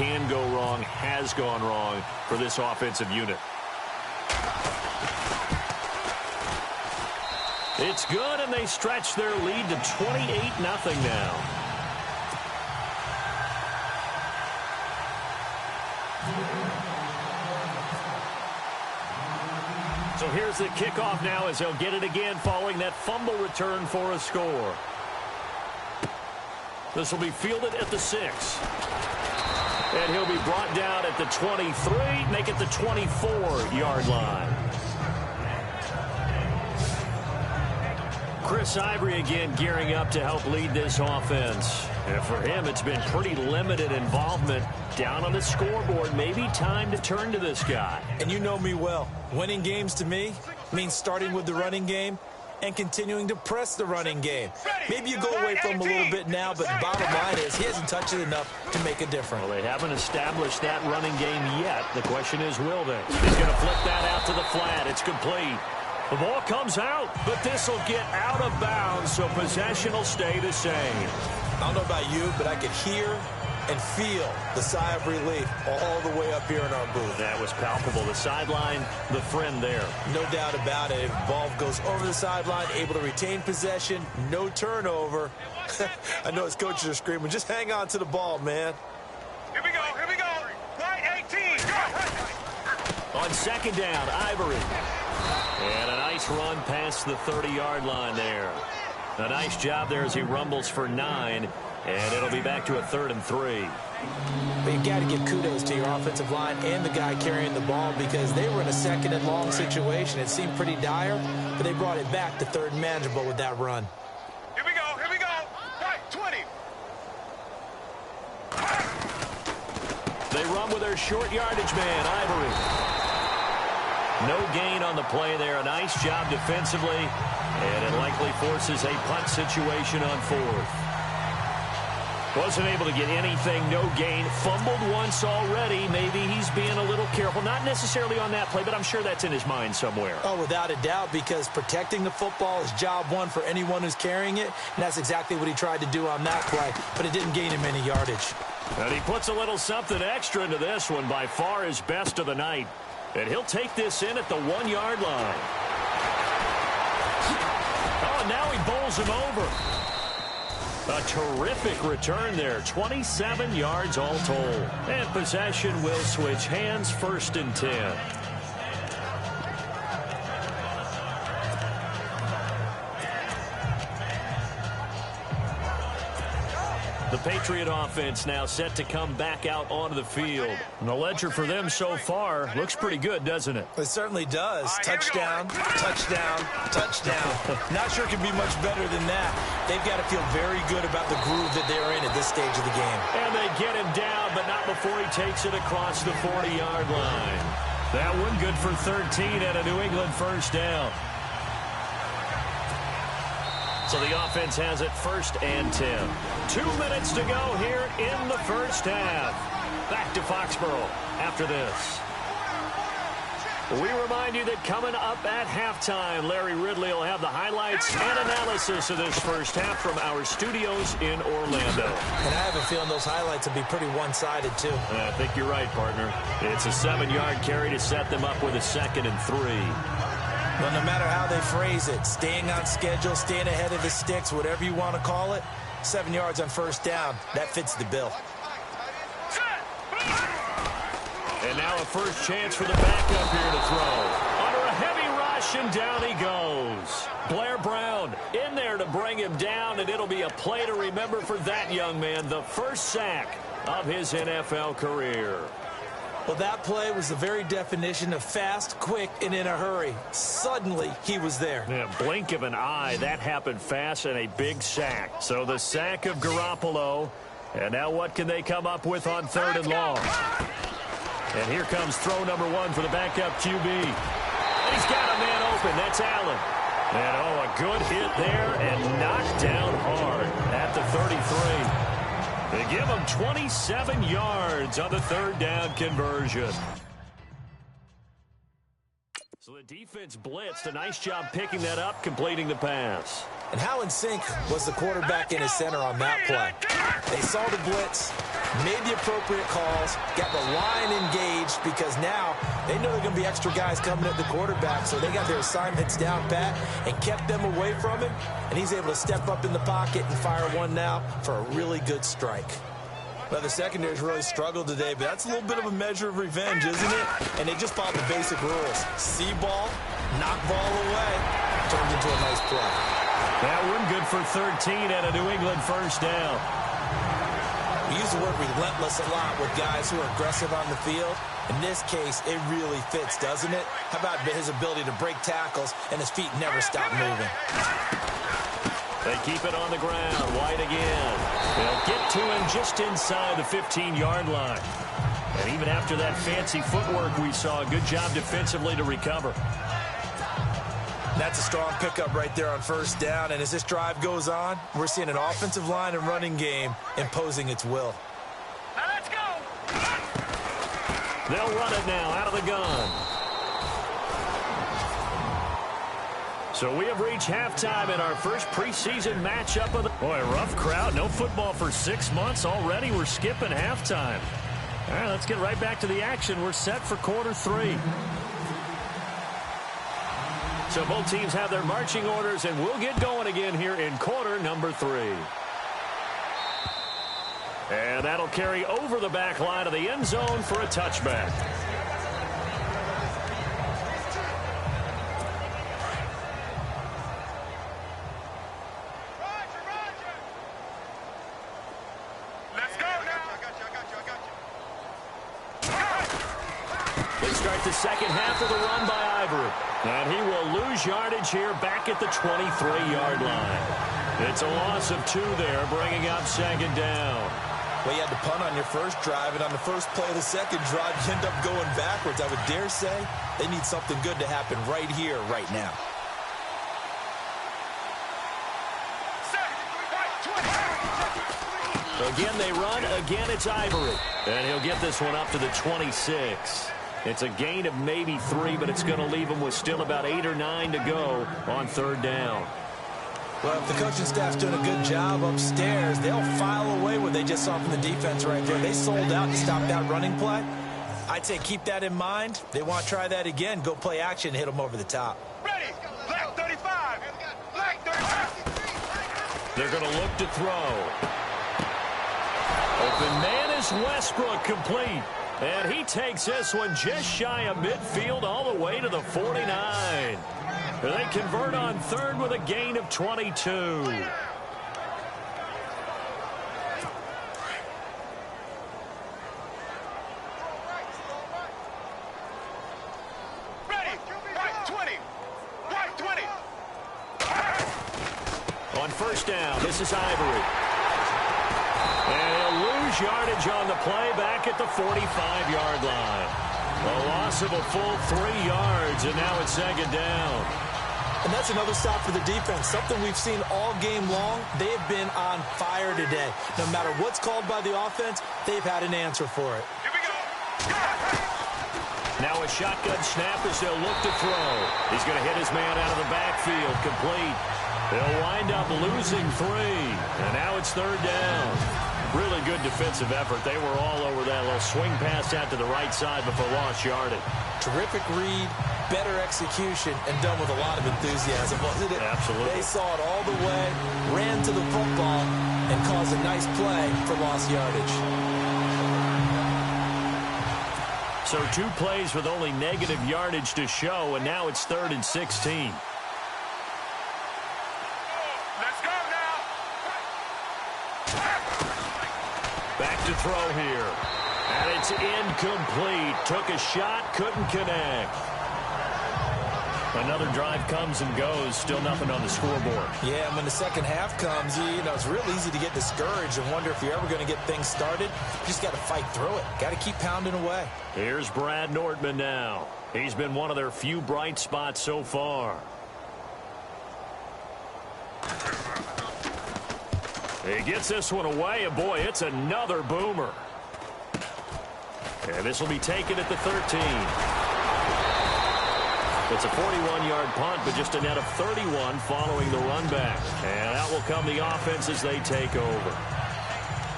can go wrong has gone wrong for this offensive unit. It's good, and they stretch their lead to 28-0 now. So here's the kickoff now as he'll get it again following that fumble return for a score. This will be fielded at the 6. And he'll be brought down at the 23, make it the 24-yard line. Chris Ivory again gearing up to help lead this offense. And for him, it's been pretty limited involvement down on the scoreboard. Maybe time to turn to this guy. And you know me well. Winning games to me means starting with the running game and continuing to press the running game. Maybe you go away from him a little bit now, but the bottom line is he hasn't touched it enough to make a difference. Well, they haven't established that running game yet. The question is, will they? He's going to flip that out to the flat. It's complete. The ball comes out, but this will get out of bounds, so possession will stay the same. I don't know about you, but I could hear and feel the sigh of relief all the way up here in our booth. That was palpable. The sideline, the friend there. No doubt about it. If the ball goes over the sideline, able to retain possession, no turnover. I know his coaches are screaming, just hang on to the ball, man. Here we go, here we go. Line 18, go. On second down, Ivory. And a nice run past the 30-yard line there. A nice job there as he rumbles for 9. And it'll be back to a 3rd and 3. But you got to give kudos to your offensive line and the guy carrying the ball because they were in a 2nd and long situation. It seemed pretty dire, but they brought it back to 3rd and manageable with that run. Here we go, here we go. Right, 20. They run with their short yardage man, Ivory. No gain on the play there. A nice job defensively, and it likely forces a punt situation on 4th. Wasn't able to get anything, no gain. Fumbled once already. Maybe he's being a little careful. Not necessarily on that play, but I'm sure that's in his mind somewhere. Oh, without a doubt, because protecting the football is job one for anyone who's carrying it, and that's exactly what he tried to do on that play, but it didn't gain him any yardage. And he puts a little something extra into this one, by far his best of the night. And he'll take this in at the 1-yard line. Oh, and now he bowls him over. A terrific return there. 27 yards all told. And possession will switch hands, 1st and 10. The Patriot offense now set to come back out onto the field. And the ledger for them so far looks pretty good, doesn't it? It certainly does. Touchdown, touchdown, touchdown. Not sure it can be much better than that. They've got to feel very good about the groove that they're in at this stage of the game. And they get him down, but not before he takes it across the 40-yard line. That one good for 13 and a New England 1st down. So the offense has it 1st and 10. 2 minutes to go here in the 1st half. Back to Foxborough after this. We remind you that coming up at halftime, Larry Ridley will have the highlights and analysis of this 1st half from our studios in Orlando. And I have a feeling those highlights will be pretty one-sided, too. I think you're right, partner. It's a 7-yard carry to set them up with a 2nd and 3. Well, no matter how they phrase it, staying on schedule, staying ahead of the sticks, whatever you want to call it, 7 yards on 1st down, that fits the bill. And now a first chance for the backup here to throw. Under a heavy rush, and down he goes. Blair Brown in there to bring him down, and it'll be a play to remember for that young man, the 1st sack of his NFL career. Well, that play was the very definition of fast, quick, and in a hurry. Suddenly, he was there. Yeah, blink of an eye. That happened fast and a big sack. So the sack of Garoppolo. And now what can they come up with on 3rd and long? And here comes throw number 1 for the backup QB. And he's got a man open. That's Allen. And, oh, a good hit there and knocked down hard at the 33. They give him 27 yards on the 3rd down conversion. So the defense blitzed. A nice job picking that up, completing the pass. And how in sync was the quarterback and his center on that play? They saw the blitz, made the appropriate calls, got the line engaged because now they know there are going to be extra guys coming at the quarterback, so they got their assignments down pat and kept them away from him, and he's able to step up in the pocket and fire one now for a really good strike. Well, the secondary's really struggled today, but that's a little bit of a measure of revenge, isn't it? And they just followed the basic rules. See ball, knock ball away, turned into a nice play. That one good for 13 and a New England first down. We use the word relentless a lot with guys who are aggressive on the field. In this case, it really fits, doesn't it? How about his ability to break tackles and his feet never stop moving? They keep it on the ground. White again. They'll get to him just inside the 15-yard line. And even after that fancy footwork we saw, good job defensively to recover. That's a strong pickup right there on first down. And as this drive goes on, we're seeing an offensive line and running game imposing its will. Now let's go. They'll run it now out of the gun. So we have reached halftime in our first preseason matchup of the... Boy, rough crowd. No football for 6 months. Already we're skipping halftime. All right, let's get right back to the action. We're set for quarter 3. So both teams have their marching orders, and we'll get going again here in quarter number 3. And that'll carry over the back line of the end zone for a touchback. Let's go now. They start the second half of the run by Ivory. And he will lose yardage here back at the 23-yard line. It's a loss of 2 there, bringing up second down. Well, you had to punt on your first drive, and on the first play of the second drive, you end up going backwards. I would dare say they need something good to happen right here, right now. Again, they run. Again, it's Ivory. And he'll get this one up to the 26. It's a gain of maybe 3, but it's going to leave him with still about 8 or 9 to go on third down. Well, if the coaching staff's doing a good job upstairs, they'll file away what they just saw from the defense right there. They sold out to stop that running play. I'd say keep that in mind. They want to try that again. Go play action, hit them over the top. Ready. Black 35. Black 35. They're going to look to throw. Open man is Westbrook, complete. And he takes this one just shy of midfield all the way to the 49. They convert on third with a gain of 22. Ready. White 20. White 20. On first down, this is Ivory. And he'll lose yardage on the play back at the 45-yard line. A loss of a full 3 yards, and now it's second down. And that's another stop for the defense, something we've seen all game long. They've been on fire today. No matter what's called by the offense, they've had an answer for it. Here we go. Now a shotgun snap as they'll look to throw. He's going to hit his man out of the backfield, complete. They'll wind up losing 3, and now it's third down. Really good defensive effort. They were all over that little swing pass out to the right side before lost yardage. Terrific read, better execution, and done with a lot of enthusiasm, wasn't it? Absolutely. They saw it all the way, ran to the football, and caused a nice play for lost yardage. So 2 plays with only negative yardage to show, and now it's 3rd and 16. Let's go now. Back to throw here. And it's incomplete. Took a shot, couldn't connect. Another drive comes and goes. Still nothing on the scoreboard. Yeah, and when the second half comes, you know, it's real easy to get discouraged and wonder if you're ever going to get things started. You just got to fight through it. Got to keep pounding away. Here's Brad Nordman now. He's been one of their few bright spots so far. He gets this one away, and boy, it's another boomer. And this will be taken at the 13. It's a 41-yard punt, but just a net of 31 following the run back. And out will come the offense as they take over.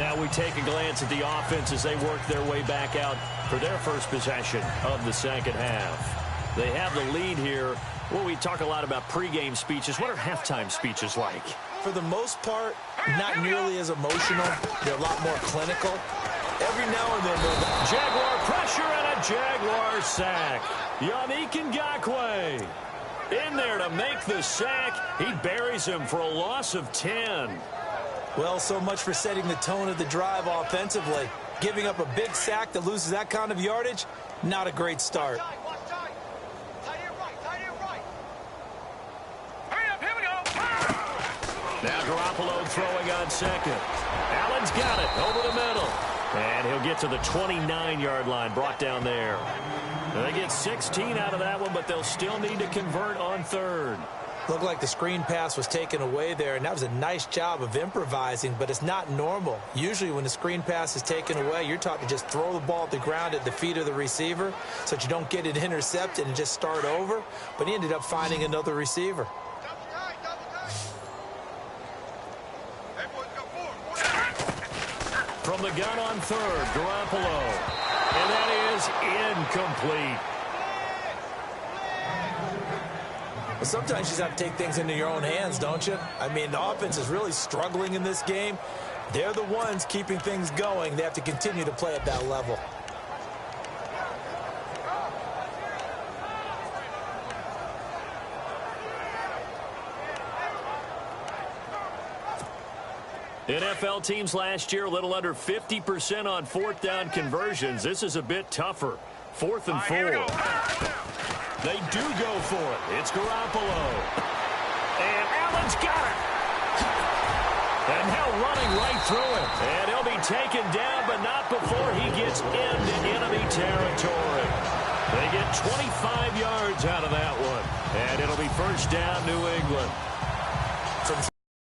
Now we take a glance at the offense as they work their way back out for their first possession of the second half. They have the lead here. Well, we talk a lot about pregame speeches. What are halftime speeches like? For the most part, not nearly as emotional. They're a lot more clinical. Every now and then, they'll... Jaguar pressure and a Jaguar sack. Yannick Ngakoue in there to make the sack. He buries him for a loss of 10. Well, so much for setting the tone of the drive offensively. Giving up a big sack that loses that kind of yardage, not a great start. Now Garoppolo throwing on second. Allen's got it over the middle. And he'll get to the 29-yard line, brought down there. They get 16 out of that one, but they'll still need to convert on third. Looked like the screen pass was taken away there, and that was a nice job of improvising, but it's not normal. Usually when the screen pass is taken away, you're taught to just throw the ball at the ground at the feet of the receiver so that you don't get it intercepted and just start over. But he ended up finding another receiver. From the gun on third, Garoppolo. And that is incomplete. Well, sometimes you just have to take things into your own hands, don't you? I mean, the offense is really struggling in this game. They're the ones keeping things going. They have to continue to play at that level. NFL teams last year a little under 50% on fourth down conversions. This is a bit tougher. 4th and 4. They do go for it. It's Garoppolo. And Allen's got it. And now running right through him. And he'll be taken down, but not before he gets into enemy territory. They get 25 yards out of that one. And it'll be first down, New England.